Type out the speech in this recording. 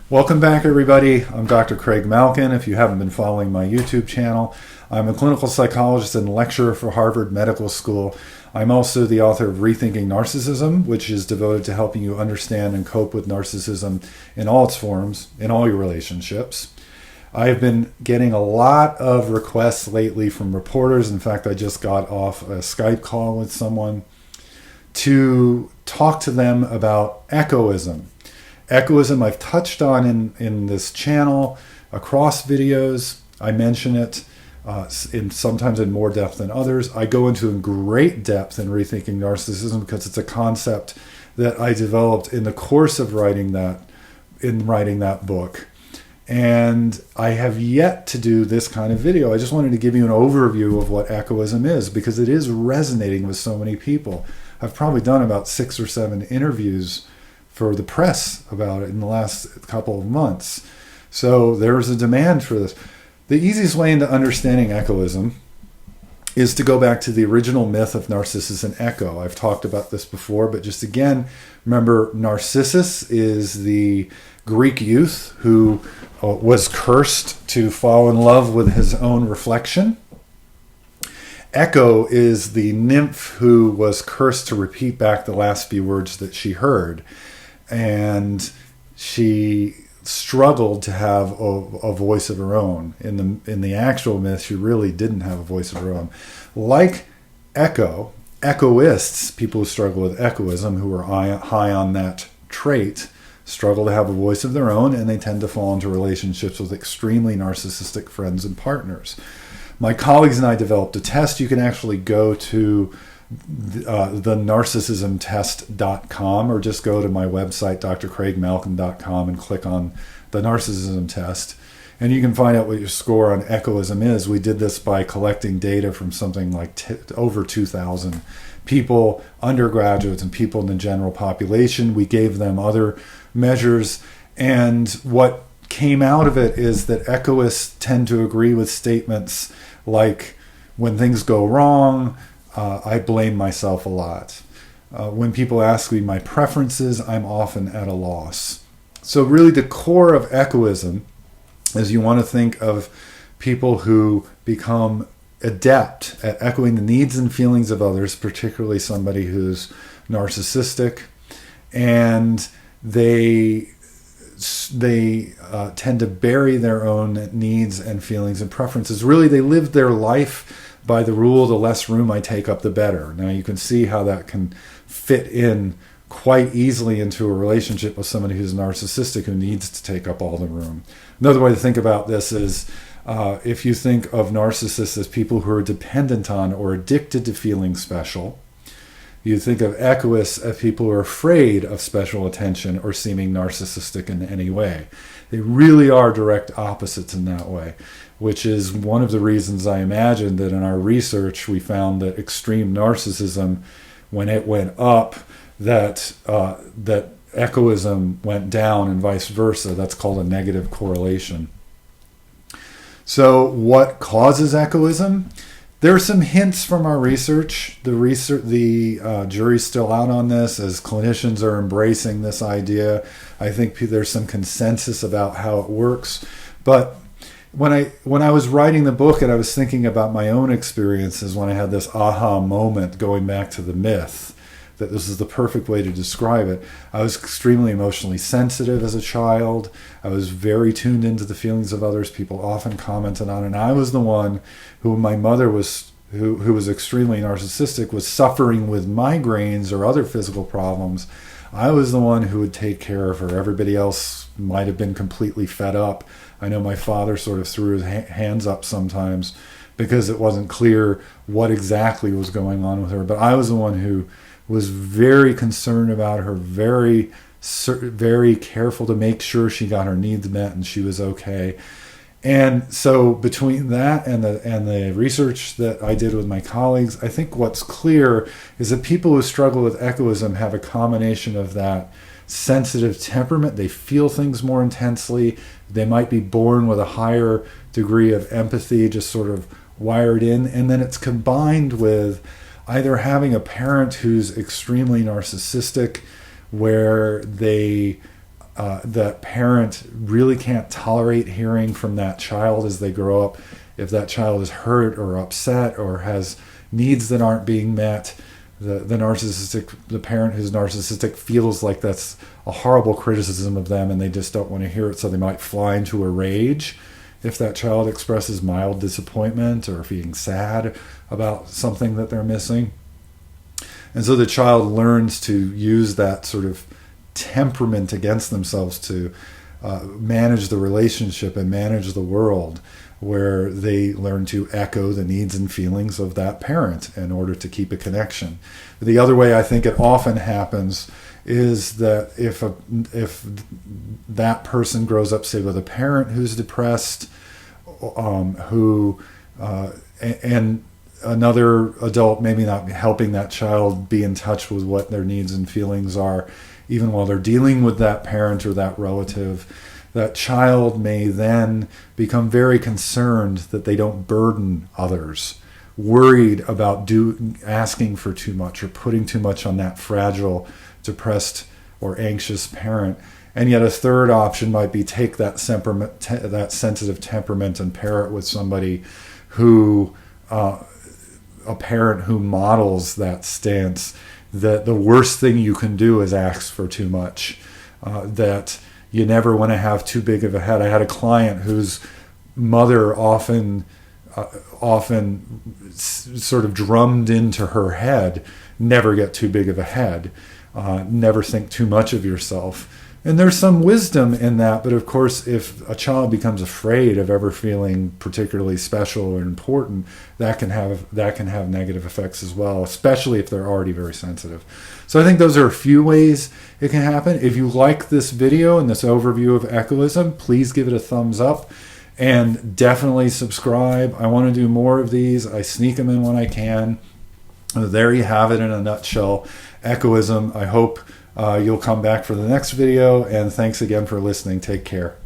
Welcome back, everybody. I'm Dr. Craig Malkin. If you haven't been following my YouTube channel, I'm a clinical psychologist and lecturer for Harvard Medical School. I'm also the author of Rethinking Narcissism, which is devoted to helping you understand and cope with narcissism in all its forms, in all your relationships. I've been getting a lot of requests lately from reporters. In fact, I just got off a Skype call with someone to talk to them about echoism. Echoism I've touched on in this channel across videos. I mention it sometimes in more depth than others. I go into in great depth in Rethinking Narcissism because it's a concept that I developed in the course of writing that book. And I have yet to do this kind of video. I just wanted to give you an overview of what echoism is because it is resonating with so many people. I've probably done about 6 or 7 interviews for the press about it in the last couple of months. So there's a demand for this. The easiest way into understanding echoism is to go back to the original myth of Narcissus and Echo. I've talked about this before, but just again, remember Narcissus is the Greek youth who was cursed to fall in love with his own reflection. Echo is the nymph who was cursed to repeat back the last few words that she heard. And she struggled to have a voice of her own. In the actual myth, she really didn't have a voice of her own. Like Echo, echoists, people who struggle with echoism, who are high on that trait, struggle to have a voice of their own, and they tend to fall into relationships with extremely narcissistic friends and partners. My colleagues and I developed a test. You can actually go to the narcissismtest.com or just go to my website drcraigmalkin.com and click on the narcissism test, and you can find out what your score on echoism is. We did this by collecting data from something like over 2,000 people, undergraduates and people in the general population. We gave them other measures, and what came out of it is that echoists tend to agree with statements like, when things go wrong, I blame myself a lot. When people ask me my preferences, I'm often at a loss. So really the core of echoism is you want to think of people who become adept at echoing the needs and feelings of others, particularly somebody who's narcissistic, and they tend to bury their own needs and feelings and preferences. Really, they live their life by the rule, the less room I take up, the better. Now, you can see how that can fit in quite easily into a relationship with somebody who's narcissistic, who needs to take up all the room. Another way to think about this is if you think of narcissists as people who are dependent on or addicted to feeling special, you think of echoists as people who are afraid of special attention or seeming narcissistic in any way. They really are direct opposites in that way, which is one of the reasons I imagine that in our research we found that extreme narcissism, when it went up, that echoism went down and vice versa. That's called a negative correlation. So what causes echoism? There are some hints from our research. The jury's still out on this, as clinicians are embracing this idea. I think there's some consensus about how it works. But when I was writing the book and I was thinking about my own experiences, when I had this aha moment going back to the myth, that this is the perfect way to describe it. I was extremely emotionally sensitive as a child. I was very tuned into the feelings of others. People often commented on it. And I was the one who my mother was, who was extremely narcissistic, was suffering with migraines or other physical problems. I was the one who would take care of her. Everybody else might have been completely fed up. I know my father sort of threw his hands up sometimes because it wasn't clear what exactly was going on with her. But I was the one who was very concerned about her, very careful to make sure she got her needs met and she was okay. And so between that and the research that I did with my colleagues, I think what's clear is that people who struggle with echoism have a combination of that sensitive temperament. They feel things more intensely. They might be born with a higher degree of empathy, just sort of wired in. And then it's combined with either having a parent who's extremely narcissistic, where they that parent really can't tolerate hearing from that child as they grow up. If that child is hurt or upset or has needs that aren't being met, the parent who's narcissistic feels like that's a horrible criticism of them, and they just don't want to hear it, so they might fly into a rage if that child expresses mild disappointment or being sad about something that they're missing. And so the child learns to use that sort of temperament against themselves to manage the relationship and manage the world, where they learn to echo the needs and feelings of that parent in order to keep a connection. The other way I think it often happens is that if that person grows up, say, with a parent who's depressed, and another adult maybe not helping that child be in touch with what their needs and feelings are, even while they're dealing with that parent or that relative, that child may then become very concerned that they don't burden others, worried about asking for too much or putting too much on that fragile, depressed, or anxious parent. And yet a third option might be take that sensitive temperament and pair it with somebody who, a parent who models that stance, that the worst thing you can do is ask for too much, that you never want to have too big of a head. I had a client whose mother often sort of drummed into her head, never get too big of a head, never think too much of yourself. And there's some wisdom in that, but of course, if a child becomes afraid of ever feeling particularly special or important, that can have negative effects as well, especially if they're already very sensitive. So I think those are a few ways it can happen. If you like this video and this overview of echoism, please give it a thumbs up and definitely subscribe. I want to do more of these. I sneak them in when I can. There you have it in a nutshell. Echoism. I hope you'll come back for the next video, and thanks again for listening. Take care.